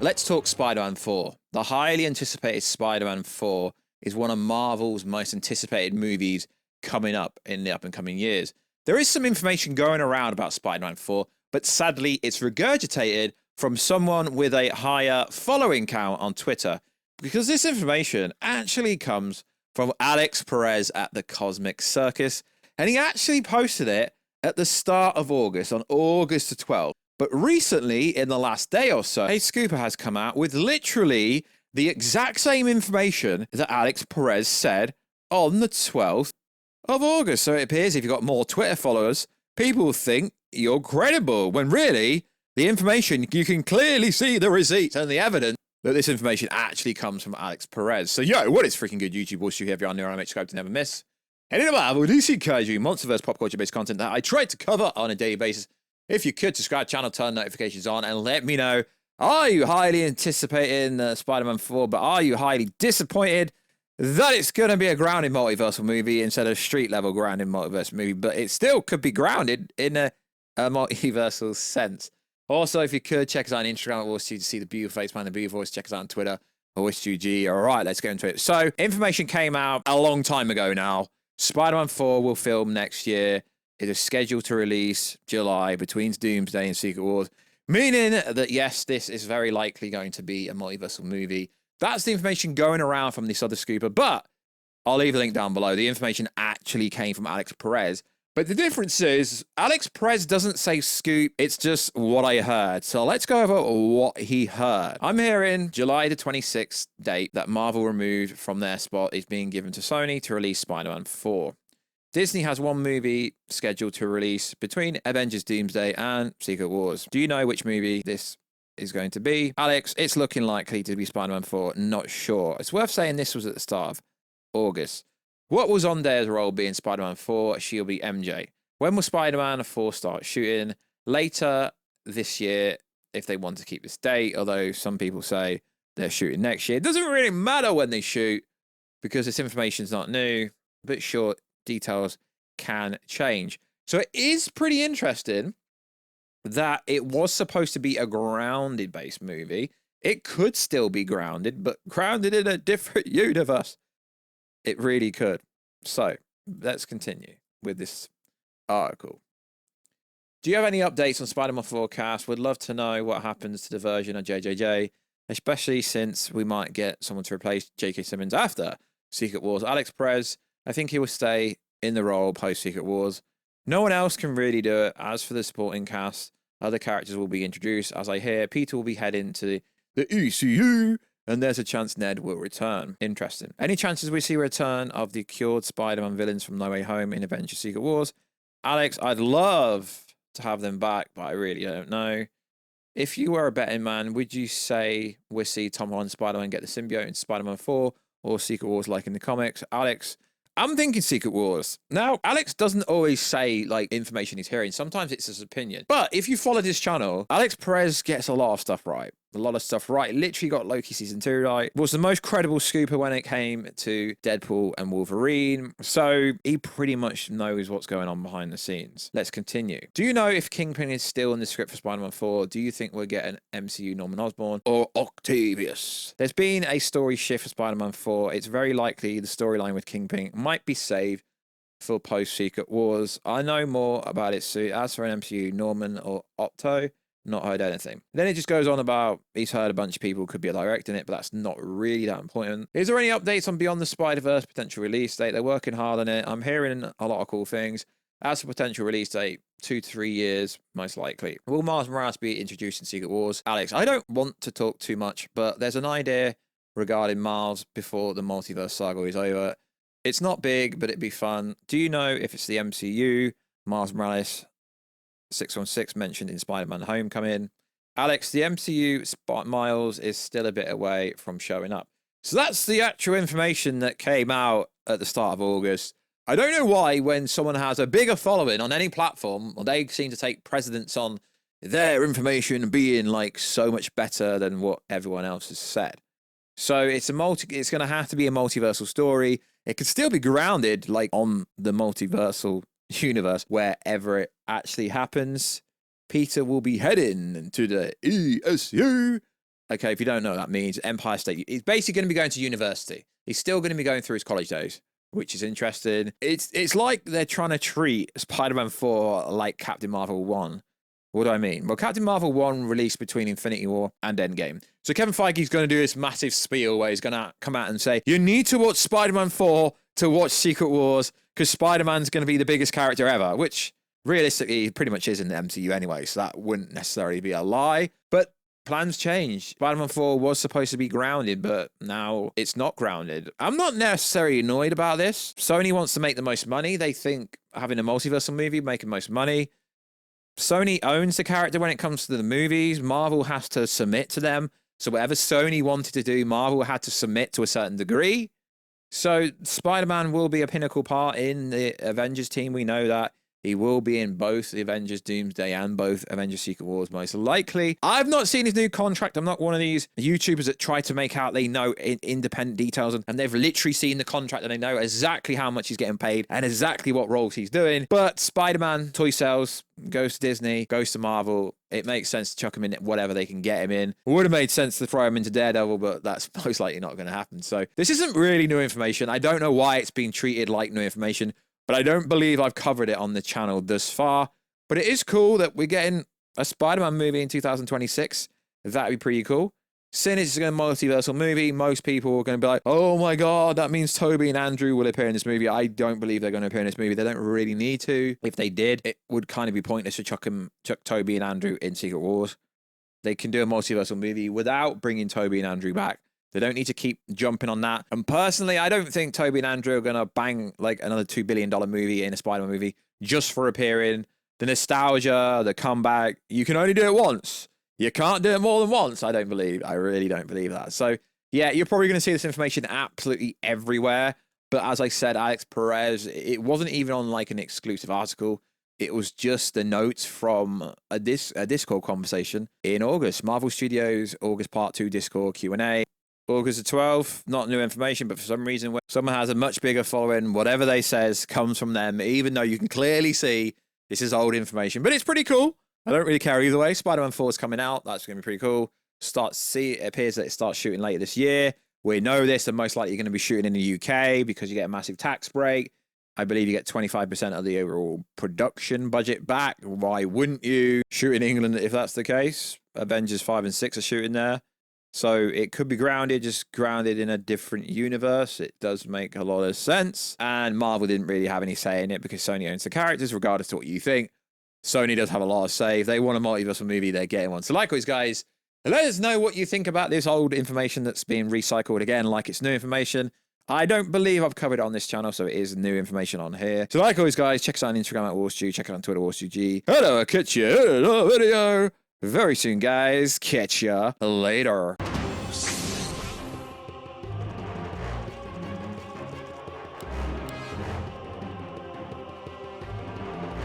Let's talk Spider-Man 4. The highly anticipated Spider-Man 4 is one of Marvel's most anticipated movies coming up in the up-and-coming years. There is some information going around about Spider-Man 4, but sadly it's regurgitated from someone with a higher following count on Twitter, because this information actually comes from Alex Perez at the Cosmic Circus, and he actually posted it at the start of August, on August the 12th. But recently, in the last day or so, a scooper has come out with literally the exact same information that Alex Perez said on the 12th of August. So it appears if you've got more Twitter followers, people think you're credible, when really, the information, you can clearly see the receipts and the evidence that this information actually comes from Alex Perez. So yo, what is freaking good YouTube? Warstu here, if you're on there, make subscribe to never miss any of the Marvel, DC, Kaiju, Monsterverse, pop culture-based content that I try to cover on a daily basis. If you could, subscribe to the channel, turn notifications on, and let me know, are you highly anticipating Spider-Man 4, but are you highly disappointed that it's going to be a grounded multiversal movie instead of street-level grounded multiverse movie, but it still could be grounded in a multiversal sense. Also, if you could, check us out on Instagram at Warstu to see the beautiful face behind the beautiful voice. Check us out on Twitter, Warstu. All right, let's get into it. So, information came out a long time ago now. Spider-Man 4 will film next year. It is scheduled to release July, between Doomsday and Secret Wars, meaning that, yes, this is very likely going to be a multiversal movie. That's the information going around from this other scooper, but I'll leave a link down below. The information actually came from Alex Perez. But the difference is, Alex Perez doesn't say scoop, it's just what I heard. So let's go over what he heard. I'm hearing July the 26th date that Marvel removed from their spot is being given to Sony to release Spider-Man 4. Disney has one movie scheduled to release between Avengers Doomsday and Secret Wars. Do you know which movie this is going to be? Alex, it's looking likely to be Spider-Man 4, not sure. It's worth saying this was at the start of August. What was on their role being Spider-Man 4? She'll be MJ. When will Spider-Man 4 start shooting? Later this year, if they want to keep this date, although some people say they're shooting next year. It doesn't really matter when they shoot because this information is not new, but sure, details can change. So it is pretty interesting that it was supposed to be a grounded-based movie. It could still be grounded, but grounded in a different universe. It really could. So, let's continue with this article. Do you have any updates on Spider-Man 4 cast? Would love to know what happens to the version of JJJ, especially since we might get someone to replace J.K. Simmons after Secret Wars. Alex Perez, I think he will stay in the role post-Secret Wars. No one else can really do it. As for the supporting cast, other characters will be introduced. As I hear, Peter will be heading to the ECU, and there's a chance Ned will return. Interesting. Any chances we see a return of the cured Spider-Man villains from No Way Home in Avengers Secret Wars? Alex, I'd love to have them back, but I really don't know. If you were a betting man, would you say we'll see Tom Holland Spider-Man get the symbiote in Spider-Man 4 or Secret Wars like in the comics? Alex, I'm thinking Secret Wars. Now, Alex doesn't always say, like, information he's hearing. Sometimes it's his opinion. But if you follow this channel, Alex Perez gets a lot of stuff right. A lot of stuff right. Literally got Loki season 2 right. Was the most credible scooper when it came to Deadpool and Wolverine. So he pretty much knows what's going on behind the scenes. Let's continue. Do you know if Kingpin is still in the script for Spider-Man 4? Do you think we'll get an MCU Norman Osborn or Octavius? There's been a story shift for Spider-Man 4. It's very likely the storyline with Kingpin might be saved for post-Secret Wars. I know more about it soon. As for an MCU Norman or Octo, not heard anything. Then it just goes on about he's heard a bunch of people could be directing it, but that's not really that important. Is there any updates on Beyond the Spider-Verse potential release date? They're working hard on it. I'm hearing a lot of cool things. As for potential release date, 2 to 3 years, most likely. Will Miles Morales be introduced in Secret Wars? Alex, I don't want to talk too much, but there's an idea regarding Miles before the multiverse saga is over. It's not big, but it'd be fun. Do you know if it's the MCU? Miles Morales 616 mentioned in Spider-Man Homecoming. Alex, the MCU Miles is still a bit away from showing up. So that's the actual information that came out at the start of August. I don't know why when someone has a bigger following on any platform, they seem to take precedence on their information being like so much better than what everyone else has said. So it's going to have to be a multiversal story. It could still be grounded like on the multiversal universe wherever it actually happens. Peter will be heading to the ESU, Okay, if you don't know what that means, Empire State. He's basically going to be going to university. He's still going to be going through his college days, which is interesting. It's like they're trying to treat Spider-Man 4 like Captain Marvel 1. What do I mean? Well, Captain Marvel 1 released between Infinity War and Endgame. So Kevin Feige's going to do this massive spiel where he's going to come out and say, you need to watch Spider-Man 4 to watch Secret Wars because Spider-Man's going to be the biggest character ever, which realistically pretty much is in the MCU anyway, so that wouldn't necessarily be a lie. But plans changed. Spider-Man 4 was supposed to be grounded, but now it's not grounded. I'm not necessarily annoyed about this. Sony wants to make the most money. They think having a multiversal movie, making most money. Sony owns the character when it comes to the movies. Marvel has to submit to them. So whatever Sony wanted to do, Marvel had to submit to a certain degree. So Spider-Man will be a pinnacle part in the Avengers team. We know that. He will be in both the Avengers Doomsday and both Avengers Secret Wars, most likely. I've not seen his new contract. I'm not one of these YouTubers that try to make out they know independent details, and they've literally seen the contract and they know exactly how much he's getting paid and exactly what roles he's doing. But Spider-Man toy sales, goes to Disney, goes to Marvel. It makes sense to chuck him in whatever they can get him in. It would have made sense to throw him into Daredevil, but that's most likely not going to happen. So this isn't really new information. I don't know why it's being treated like new information, but I don't believe I've covered it on the channel thus far. But it is cool that we're getting a Spider-Man movie in 2026. That'd be pretty cool. Since it's a multiversal movie, most people are going to be like, oh my God, that means Toby and Andrew will appear in this movie. I don't believe they're going to appear in this movie. They don't really need to. If they did, it would kind of be pointless to chuck Toby and Andrew in Secret Wars. They can do a multiversal movie without bringing Toby and Andrew back. They don't need to keep jumping on that. And personally, I don't think Toby and Andrew are going to bang like another $2 billion movie in a Spider-Man movie just for appearing. The nostalgia, the comeback, you can only do it once. You can't do it more than once, I don't believe. I really don't believe that. So, yeah, you're probably going to see this information absolutely everywhere. But as I said, Alex Perez, it wasn't even on like an exclusive article. It was just the notes from a Discord conversation in August. Marvel Studios, August Part 2 Discord Q&A. August the 12th, not new information, but for some reason, when someone has a much bigger following, whatever they says comes from them, even though you can clearly see this is old information. But it's pretty cool. I don't really care either way. Spider-Man 4 is coming out. That's going to be pretty cool. It appears that it starts shooting later this year. We know this. They're most likely going to be shooting in the UK because you get a massive tax break. I believe you get 25% of the overall production budget back. Why wouldn't you shoot in England if that's the case? Avengers 5 and 6 are shooting there. So it could be grounded, just grounded in a different universe. It does make a lot of sense. And Marvel didn't really have any say in it because Sony owns the characters, regardless of what you think. Sony does have a lot of say. If they want a multiversal movie, they're getting one. So likewise, guys, let us know what you think about this old information that's being recycled again, like it's new information. I don't believe I've covered it on this channel, so it is new information on here. So like always, guys, check us out on Instagram at Warstu. Check out on Twitter, WarstuG. Hello, I'll catch you in another video very soon, guys. Catch ya later.